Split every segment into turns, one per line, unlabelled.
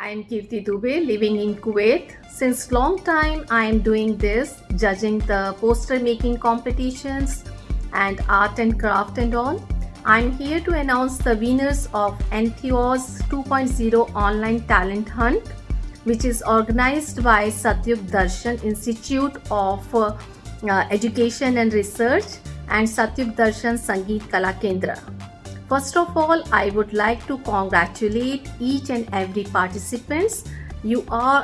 I am Kirti Dubey, living in Kuwait. Since long time I am doing this, judging the poster making competitions and art and craft and all. I am here to announce the winners of Entheos 2.0 online talent hunt, which is organized by SDIER-SDSKK Institute of Education and Research and SDIER Sangeet Kala Kendra. First of all, I would like to congratulate each and every participants. You all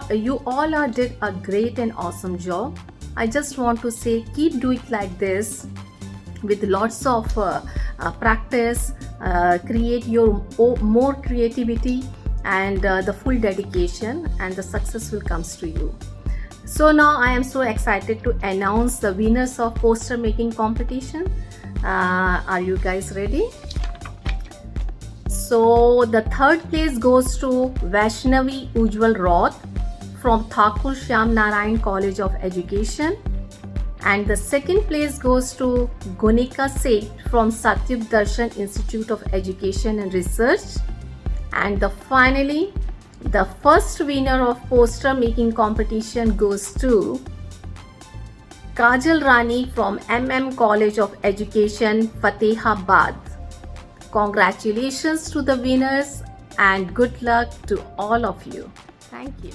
did a great and awesome job. I just want to say keep doing like this with lots of practice, create your more creativity and the full dedication, and the success will comes to you. So now I am so excited to announce the winners of poster making competition. Are you guys ready? So the third place goes to Vaishnavi Ujjwal Roth from Thakur Shyam Narayan College of Education, and the second place goes to Gunika Seth from SDIER-SDSKK Institute of Education and Research, and finally the first winner of poster making competition goes to Kajal Rani from College of Education, Fatehabad. Congratulations to the winners and good luck to all of you. Thank you.